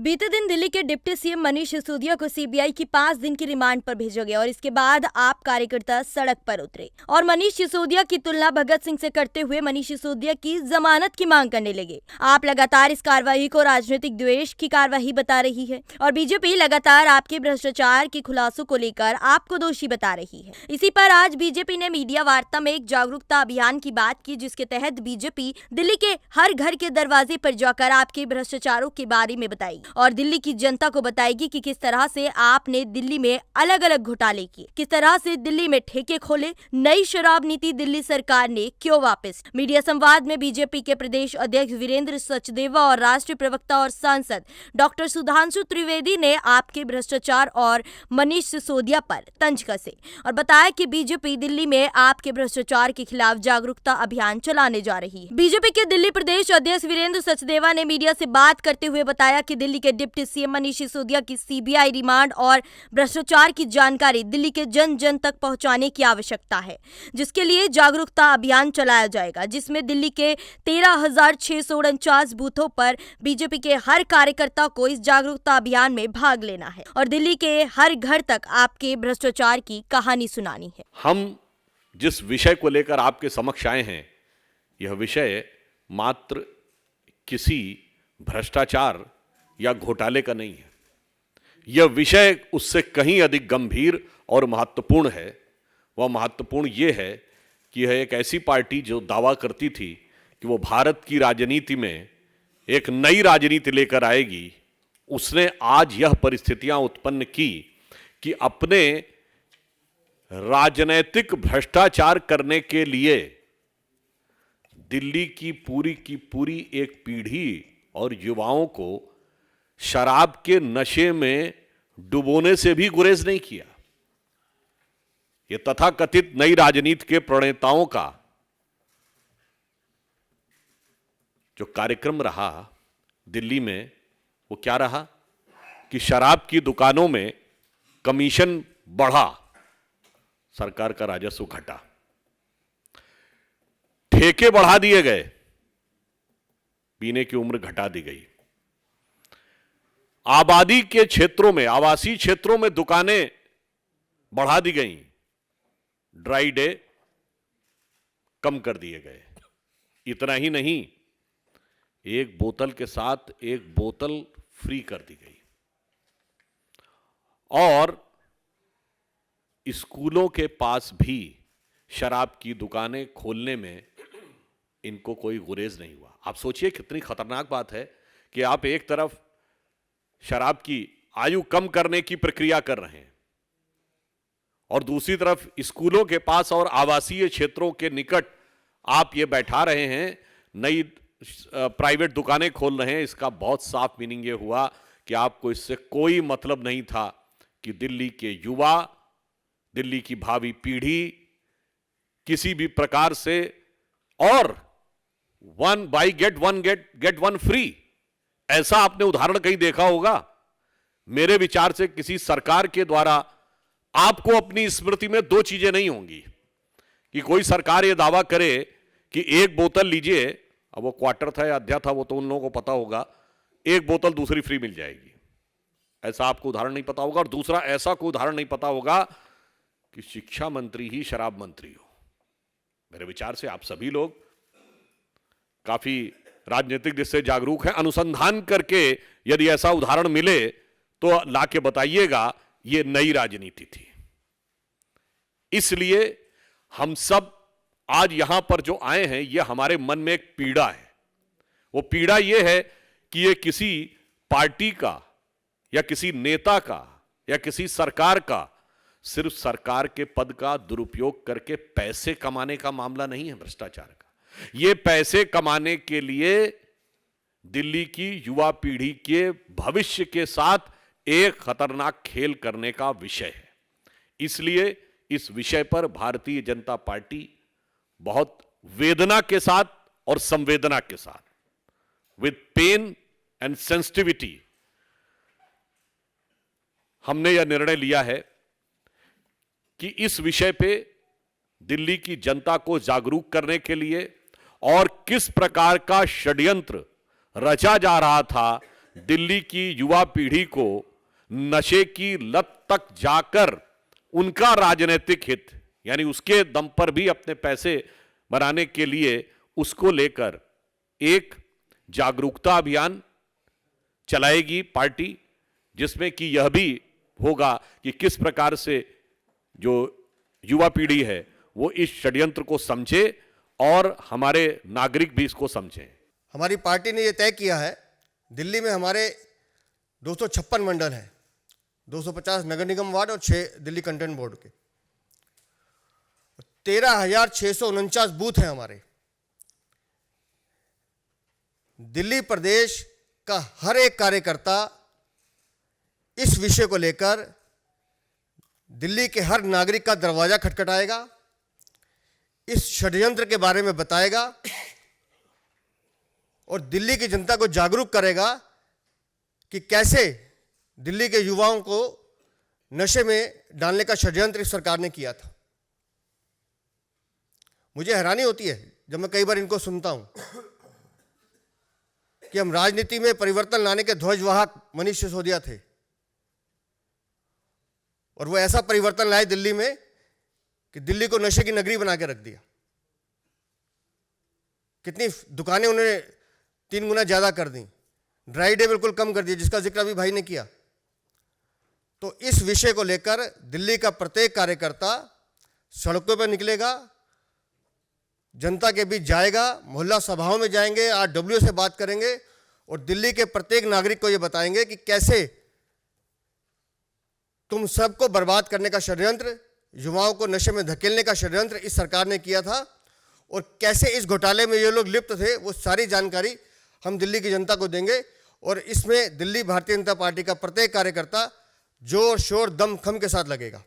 बीते दिन दिल्ली के डिप्टी सीएम मनीष सिसोदिया को सीबीआई की 5 दिन की रिमांड पर भेजा गया और इसके बाद आप कार्यकर्ता सड़क पर उतरे और मनीष सिसोदिया की तुलना भगत सिंह से करते हुए मनीष सिसोदिया की जमानत की मांग करने लगे। आप लगातार इस कार्रवाई को राजनीतिक द्वेष की कार्रवाई बता रही है और बीजेपी लगातार आपके भ्रष्टाचार के खुलासों को लेकर आपको दोषी बता रही है। इसी पर आज बीजेपी ने मीडिया वार्ता में एक जागरूकता अभियान की बात की, जिसके तहत बीजेपी दिल्ली के हर घर के दरवाजे पर जाकर आपके भ्रष्टाचारों के बारे में बताएगी और दिल्ली की जनता को बताएगी कि किस तरह से आपने दिल्ली में अलग अलग घोटाले किए, किस तरह से दिल्ली में ठेके खोले, नई शराब नीति दिल्ली सरकार ने क्यों वापस। मीडिया संवाद में बीजेपी के प्रदेश अध्यक्ष वीरेंद्र सचदेवा और राष्ट्रीय प्रवक्ता और सांसद डॉक्टर सुधांशु त्रिवेदी ने आपके भ्रष्टाचार और मनीष सिसोदिया पर तंज कसे और बताया कि बीजेपी दिल्ली में आपके भ्रष्टाचार के खिलाफ जागरूकता अभियान चलाने जा रही है। बीजेपी के दिल्ली प्रदेश अध्यक्ष वीरेंद्र सचदेवा ने मीडिया से बात करते हुए बताया कि दिल्ली के डिप्टी सीएम मनीष सिसोदिया की सीबीआई रिमांड और भ्रष्टाचार की जानकारी दिल्ली के जन जन तक पहुंचाने की आवश्यकता है, जिसके लिए जागरूकता अभियान चलाया जाएगा, जिसमें दिल्ली के 13,649 बूथों पर बीजेपी के हर कार्यकर्ता को इस जागरूकता अभियान में भाग लेना है और दिल्ली के हर घर तक आपके भ्रष्टाचार की कहानी सुनानी है। हम जिस विषय को लेकर आपके समक्ष आए हैं, यह विषय मात्र किसी भ्रष्टाचार या घोटाले का नहीं है। यह विषय उससे कहीं अधिक गंभीर और महत्वपूर्ण है। वह महत्वपूर्ण यह है कि यह एक ऐसी पार्टी जो दावा करती थी कि वो भारत की राजनीति में एक नई राजनीति लेकर आएगी, उसने आज यह परिस्थितियां उत्पन्न की कि अपने राजनीतिक भ्रष्टाचार करने के लिए दिल्ली की पूरी एक पीढ़ी और युवाओं को शराब के नशे में डुबोने से भी गुरेज नहीं किया। यह तथाकथित नई राजनीति के प्रणेताओं का जो कार्यक्रम रहा दिल्ली में, वो क्या रहा कि शराब की दुकानों में कमीशन बढ़ा, सरकार का राजस्व घटा, ठेके बढ़ा दिए गए, पीने की उम्र घटा दी गई, आबादी के क्षेत्रों में, आवासीय क्षेत्रों में दुकानें बढ़ा दी गईं, ड्राई डे कम कर दिए गए। इतना ही नहीं, एक बोतल के साथ एक बोतल फ्री कर दी गई और स्कूलों के पास भी शराब की दुकानें खोलने में इनको कोई गुरेज नहीं हुआ। आप सोचिए कितनी खतरनाक बात है कि आप एक तरफ शराब की आयु कम करने की प्रक्रिया कर रहे हैं और दूसरी तरफ स्कूलों के पास और आवासीय क्षेत्रों के निकट आप ये बैठा रहे हैं, नई प्राइवेट दुकानें खोल रहे हैं। इसका बहुत साफ मीनिंग ये हुआ कि आपको इससे कोई मतलब नहीं था कि दिल्ली के युवा, दिल्ली की भावी पीढ़ी किसी भी प्रकार से, और one by get one free, ऐसा आपने उदाहरण कहीं देखा होगा? मेरे विचार से किसी सरकार के द्वारा आपको अपनी स्मृति में दो चीजें नहीं होंगी कि कोई सरकार यह दावा करे कि एक बोतल लीजिए, अब वो क्वार्टर था या अध्या था वो तो उन लोगों को पता होगा, एक बोतल दूसरी फ्री मिल जाएगी, ऐसा आपको उदाहरण नहीं पता होगा। और दूसरा ऐसा कोई उदाहरण नहीं पता होगा कि शिक्षा मंत्री ही शराब मंत्री हो। मेरे विचार से आप सभी लोग काफी राजनीतिक दृष्टि से जागरूक हैं, अनुसंधान करके यदि ऐसा उदाहरण मिले तो लाके बताइएगा। ये नई राजनीति थी। इसलिए हम सब आज यहां पर जो आए हैं, ये हमारे मन में एक पीड़ा है। वो पीड़ा ये है कि ये किसी पार्टी का या किसी नेता का या किसी सरकार का सिर्फ सरकार के पद का दुरुपयोग करके पैसे कमाने का मामला नहीं है भ्रष्टाचार का। ये पैसे कमाने के लिए दिल्ली की युवा पीढ़ी के भविष्य के साथ एक खतरनाक खेल करने का विषय है। इसलिए इस विषय पर भारतीय जनता पार्टी बहुत वेदना के साथ और संवेदना के साथ, विद पेन एंड सेंसिटिविटी, हमने यह निर्णय लिया है कि इस विषय पे दिल्ली की जनता को जागरूक करने के लिए और किस प्रकार का षड्यंत्र रचा जा रहा था दिल्ली की युवा पीढ़ी को नशे की लत तक जाकर उनका राजनीतिक हित यानी उसके दम पर भी अपने पैसे बनाने के लिए उसको लेकर एक जागरूकता अभियान चलाएगी पार्टी, जिसमें कि यह भी होगा कि किस प्रकार से जो युवा पीढ़ी है वो इस षड्यंत्र को समझे और हमारे नागरिक भी इसको समझें। हमारी पार्टी ने ये तय किया है, दिल्ली में हमारे 256 मंडल हैं, 250 नगर निगम वार्ड और 6 दिल्ली कंटेंट बोर्ड के, 13,649 बूथ हैं हमारे। दिल्ली प्रदेश का हर एक कार्यकर्ता इस विषय को लेकर दिल्ली के हर नागरिक का दरवाजा खटखटाएगा, इस षड्यंत्र के बारे में बताएगा और दिल्ली की जनता को जागरूक करेगा कि कैसे दिल्ली के युवाओं को नशे में डालने का षड्यंत्र इस सरकार ने किया था। मुझे हैरानी होती है जब मैं कई बार इनको सुनता हूं कि हम राजनीति में परिवर्तन लाने के ध्वजवाहक मनीष सिसोदिया थे और वो ऐसा परिवर्तन लाए दिल्ली में कि दिल्ली को नशे की नगरी बना के रख दिया। कितनी दुकानें उन्होंने 3 गुना ज्यादा कर दी, ड्राई डे बिल्कुल कम कर दिया, जिसका जिक्र अभी भाई ने किया। तो इस विषय को लेकर दिल्ली का प्रत्येक कार्यकर्ता सड़कों पर निकलेगा, जनता के बीच जाएगा, मोहल्ला सभाओं में जाएंगे, आरडब्ल्यू से बात करेंगे और दिल्ली के प्रत्येक नागरिक को यह बताएंगे कि कैसे तुम सबको बर्बाद करने का षड्यंत्र, युवाओं को नशे में धकेलने का षड्यंत्र इस सरकार ने किया था और कैसे इस घोटाले में ये लोग लिप्त थे, वो सारी जानकारी हम दिल्ली की जनता को देंगे। और इसमें दिल्ली भारतीय जनता पार्टी का प्रत्येक कार्यकर्ता जोर शोर दम खम के साथ लगेगा।